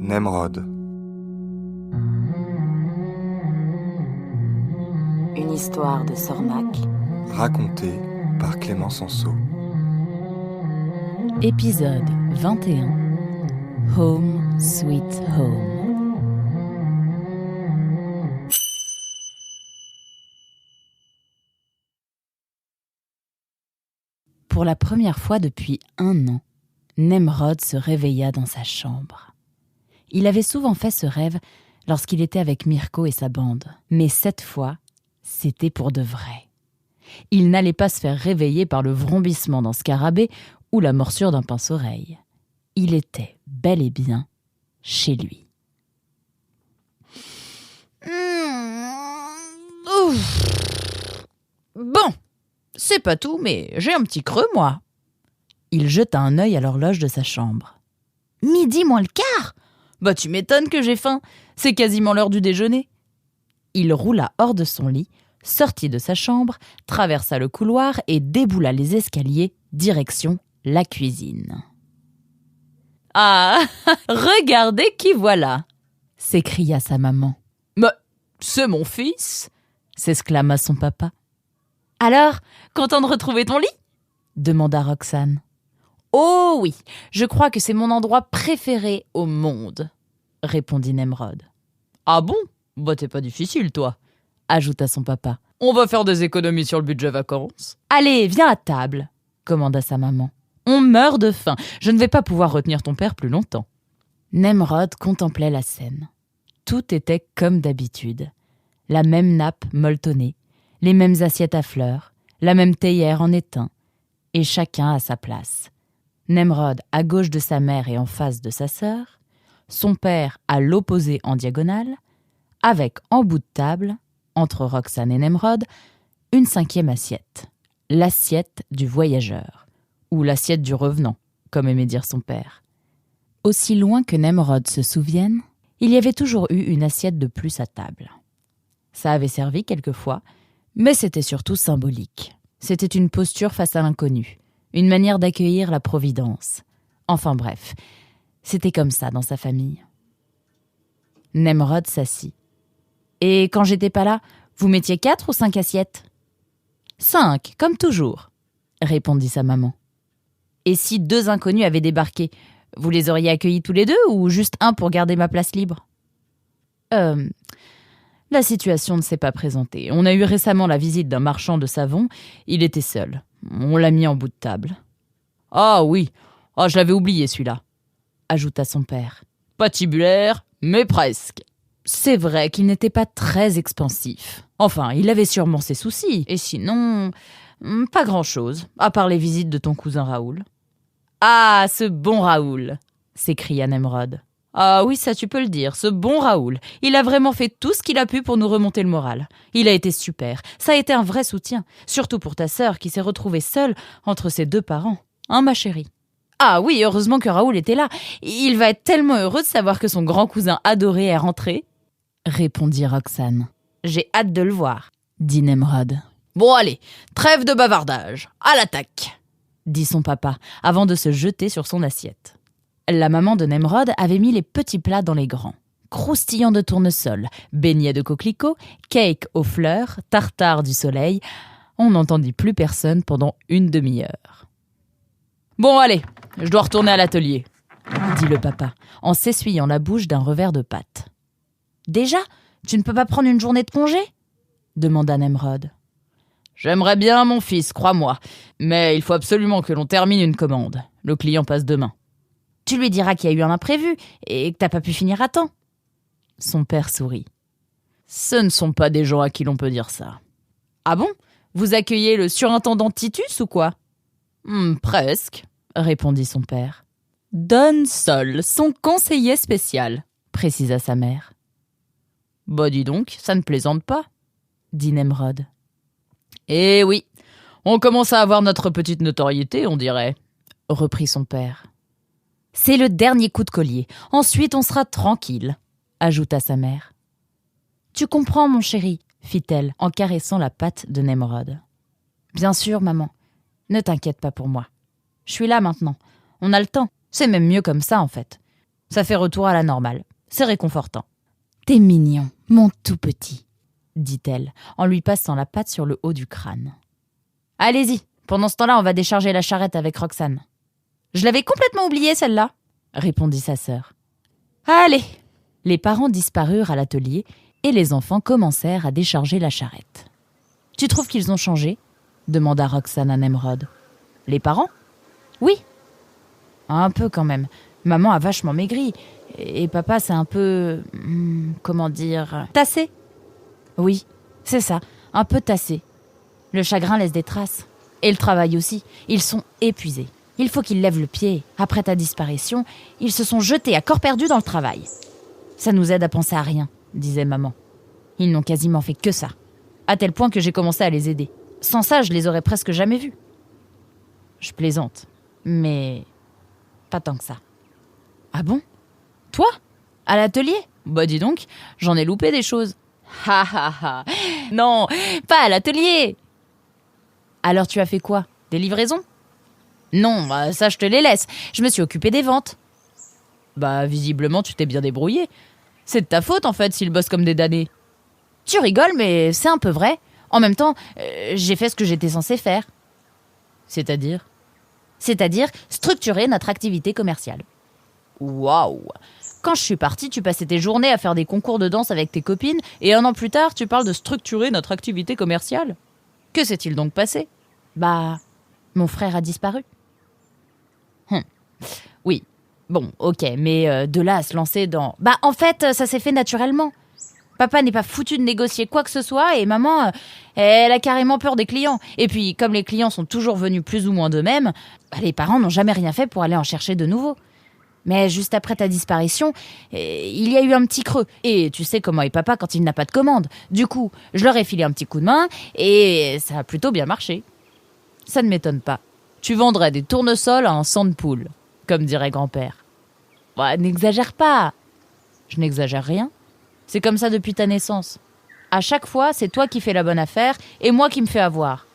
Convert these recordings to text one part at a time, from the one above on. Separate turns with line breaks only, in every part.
Nemrod.
Une histoire de Sornac.
Racontée par Clément Sanso.
Épisode 21. Home Sweet Home. Pour la première fois depuis 1 an, Nemrod se réveilla dans sa chambre. Il avait souvent fait ce rêve lorsqu'il était avec Mirko et sa bande. Mais cette fois, c'était pour de vrai. Il n'allait pas se faire réveiller par le vrombissement d'un scarabée ou la morsure d'un pince-oreille. Il était bel et bien chez lui. Bon, c'est pas tout, mais j'ai un petit creux, moi. Il jeta un œil à l'horloge de sa chambre. 12:15 ? Bah tu m'étonnes que j'ai faim, c'est quasiment l'heure du déjeuner. Il roula hors de son lit, sortit de sa chambre, traversa le couloir et déboula les escaliers, direction la cuisine. « Ah, regardez qui voilà !» s'écria sa maman. « Mais c'est mon fils !» s'exclama son papa. « Alors, content de retrouver ton lit ?» demanda Roxane. « Oh oui, je crois que c'est mon endroit préféré au monde !» répondit Nemrod. « Ah bon ? Bah t'es pas difficile, toi !» ajouta son papa. « On va faire des économies sur le budget vacances. »« Allez, viens à table !» commanda sa maman. « On meurt de faim. Je ne vais pas pouvoir retenir ton père plus longtemps. » Nemrod contemplait la scène. Tout était comme d'habitude. La même nappe molletonnée, les mêmes assiettes à fleurs, la même théière en étain, et chacun à sa place. Nemrod à gauche de sa mère et en face de sa sœur, son père à l'opposé en diagonale, avec en bout de table, entre Roxane et Nemrod, une 5e assiette, l'assiette du voyageur, ou l'assiette du revenant, comme aimait dire son père. Aussi loin que Nemrod se souvienne, il y avait toujours eu une assiette de plus à table. Ça avait servi quelquefois, mais c'était surtout symbolique. C'était une posture face à l'inconnu, une manière d'accueillir la providence. Enfin bref, c'était comme ça dans sa famille. Nemrod s'assit. « Et quand j'étais pas là, vous mettiez 4 ou 5 assiettes ?»« 5, comme toujours, » répondit sa maman. « Et si 2 inconnus avaient débarqué, vous les auriez accueillis tous les 2 ou juste un pour garder ma place libre ?»« La situation ne s'est pas présentée. On a eu récemment la visite d'un marchand de savon. Il était seul. On l'a mis en bout de table. »« Ah oui, je l'avais oublié celui-là, » ajouta son père. « Patibulaire, mais presque. » C'est vrai qu'il n'était pas très expansif. Enfin, il avait sûrement ses soucis. Et sinon, pas grand-chose, à part les visites de ton cousin Raoul. « Ah, ce bon Raoul !» s'écria Nemrod. « Ah oui, ça tu peux le dire, ce bon Raoul. Il a vraiment fait tout ce qu'il a pu pour nous remonter le moral. Il a été super. Ça a été un vrai soutien. Surtout pour ta sœur qui s'est retrouvée seule entre ses 2 parents. Hein, ma chérie ? Ah oui, heureusement que Raoul était là. Il va être tellement heureux de savoir que son grand cousin adoré est rentré. » répondit Roxane. « J'ai hâte de le voir, » dit Nemrod. « Bon allez, trêve de bavardage, à l'attaque !» dit son papa, avant de se jeter sur son assiette. La maman de Nemrod avait mis les petits plats dans les grands. Croustillant de tournesol, beignets de coquelicots, cake aux fleurs, tartare du soleil. On n'entendit plus personne pendant une demi-heure. « Bon allez, je dois retourner à l'atelier, » dit le papa, en s'essuyant la bouche d'un revers de pâte. « Déjà ? Tu ne peux pas prendre une journée de congé ?» demanda Nemrod. « J'aimerais bien, mon fils, crois-moi, mais il faut absolument que l'on termine une commande. Le client passe demain. »« Tu lui diras qu'il y a eu un imprévu et que t'as pas pu finir à temps. » Son père sourit. « Ce ne sont pas des gens à qui l'on peut dire ça. »« Ah bon ? Vous accueillez le surintendant Titus ou quoi ?»« Presque, » répondit son père. « Don Sol, son conseiller spécial, » précisa sa mère. « Bah dis donc, ça ne plaisante pas, » dit Nemrod. « Eh oui, on commence à avoir notre petite notoriété, on dirait, » reprit son père. « C'est le dernier coup de collier, ensuite on sera tranquille, » ajouta sa mère. « Tu comprends, mon chéri, » fit-elle en caressant la patte de Nemrod. « Bien sûr, maman, ne t'inquiète pas pour moi. Je suis là maintenant, on a le temps, c'est même mieux comme ça en fait. Ça fait retour à la normale. C'est réconfortant. « T'es mignon, mon tout petit », dit-elle, en lui passant la patte sur le haut du crâne. « Allez-y, pendant ce temps-là, on va décharger la charrette avec Roxane. »« Je l'avais complètement oubliée, celle-là », répondit sa sœur. « Allez !» Les parents disparurent à l'atelier et les enfants commencèrent à décharger la charrette. « Tu trouves qu'ils ont changé ?» demanda Roxane à Nemrod. « Les parents ? Oui. Un peu quand même. Maman a vachement maigri. Et papa, c'est un peu... comment dire... tassé. Oui, c'est ça. Un peu tassé. Le chagrin laisse des traces. Et le travail aussi. Ils sont épuisés. Il faut qu'ils lèvent le pied. Après ta disparition, ils se sont jetés à corps perdu dans le travail. Ça nous aide à penser à rien, disait maman. Ils n'ont quasiment fait que ça. À tel point que j'ai commencé à les aider. Sans ça, je les aurais presque jamais vus. Je plaisante. Mais pas tant que ça. Ah bon ? Toi ? À l'atelier ? Bah dis donc, j'en ai loupé des choses. Ha ha ha. Non, pas à l'atelier. Alors tu as fait quoi ? Des livraisons ? Non, bah ça je te les laisse. Je me suis occupée des ventes. Bah visiblement tu t'es bien débrouillée. C'est de ta faute en fait s'ils bossent comme des damnés. Tu rigoles mais c'est un peu vrai. En même temps, j'ai fait ce que j'étais censée faire. C'est-à-dire ? C'est-à-dire structurer notre activité commerciale. Waouh ! Quand je suis partie, tu passais tes journées à faire des concours de danse avec tes copines et 1 an plus tard, tu parles de structurer notre activité commerciale. Que s'est-il donc passé ? Bah, mon frère a disparu. Oui, bon, ok, mais de là à se lancer dans... Bah, en fait, ça s'est fait naturellement. Papa n'est pas foutu de négocier quoi que ce soit et maman, elle a carrément peur des clients. Et puis, comme les clients sont toujours venus plus ou moins d'eux-mêmes, bah, les parents n'ont jamais rien fait pour aller en chercher de nouveaux. Mais juste après ta disparition, il y a eu un petit creux. Et tu sais comment est papa quand il n'a pas de commande. Du coup, je leur ai filé un petit coup de main et ça a plutôt bien marché. Ça ne m'étonne pas. Tu vendrais des tournesols à un sang de poule, comme dirait grand-père. Bah, n'exagère pas. Je n'exagère rien. C'est comme ça depuis ta naissance. À chaque fois, c'est toi qui fais la bonne affaire et moi qui me fais avoir.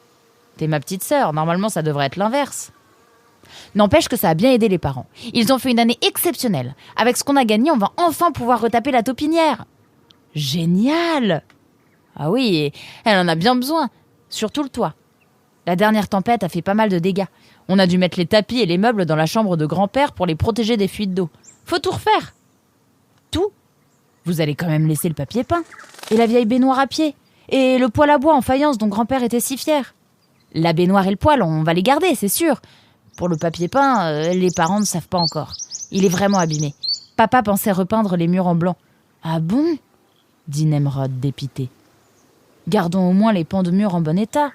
T'es ma petite sœur, normalement ça devrait être l'inverse. N'empêche que ça a bien aidé les parents. Ils ont fait une année exceptionnelle. Avec ce qu'on a gagné, on va enfin pouvoir retaper la taupinière. Génial ! Ah oui, elle en a bien besoin. Surtout le toit. La dernière tempête a fait pas mal de dégâts. On a dû mettre les tapis et les meubles dans la chambre de grand-père pour les protéger des fuites d'eau. Faut tout refaire. Tout ? Vous allez quand même laisser le papier peint. Et la vieille baignoire à pied. Et le poêle à bois en faïence dont grand-père était si fier. La baignoire et le poêle, on va les garder, c'est sûr. Pour le papier peint, les parents ne savent pas encore. Il est vraiment abîmé. Papa pensait repeindre les murs en blanc. Ah bon ? Dit Nemrod, dépité. Gardons au moins les pans de murs en bon état.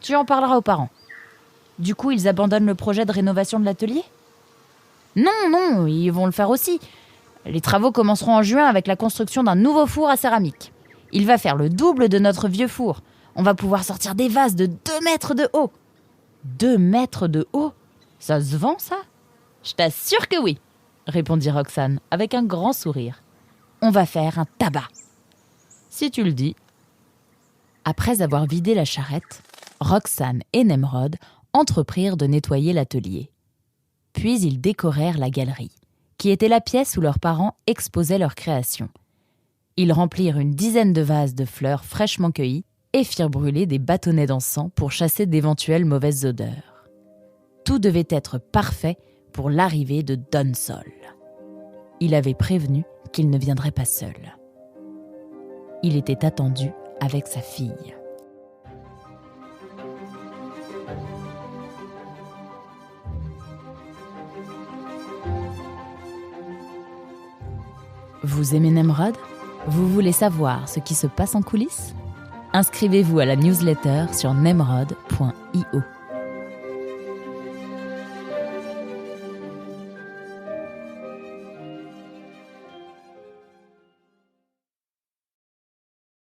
Tu en parleras aux parents. Du coup, ils abandonnent le projet de rénovation de l'atelier ? Non, ils vont le faire aussi. Les travaux commenceront en juin avec la construction d'un nouveau four à céramique. Il va faire le double de notre vieux four. On va pouvoir sortir des vases de 2 mètres de haut. 2 mètres de haut ? Ça se vend, ça ? Je t'assure que oui, répondit Roxane avec un grand sourire. On va faire un tabac. Si tu le dis. Après avoir vidé la charrette, Roxane et Nemrod entreprirent de nettoyer l'atelier. Puis ils décorèrent la galerie, qui était la pièce où leurs parents exposaient leurs créations. Ils remplirent une 10aine de vases de fleurs fraîchement cueillies et firent brûler des bâtonnets d'encens pour chasser d'éventuelles mauvaises odeurs. Tout devait être parfait pour l'arrivée de Don Sol. Il avait prévenu qu'il ne viendrait pas seul. Il était attendu avec sa fille. Vous aimez Nemrod ? Vous voulez savoir ce qui se passe en coulisses ? Inscrivez-vous à la newsletter sur nemrod.io.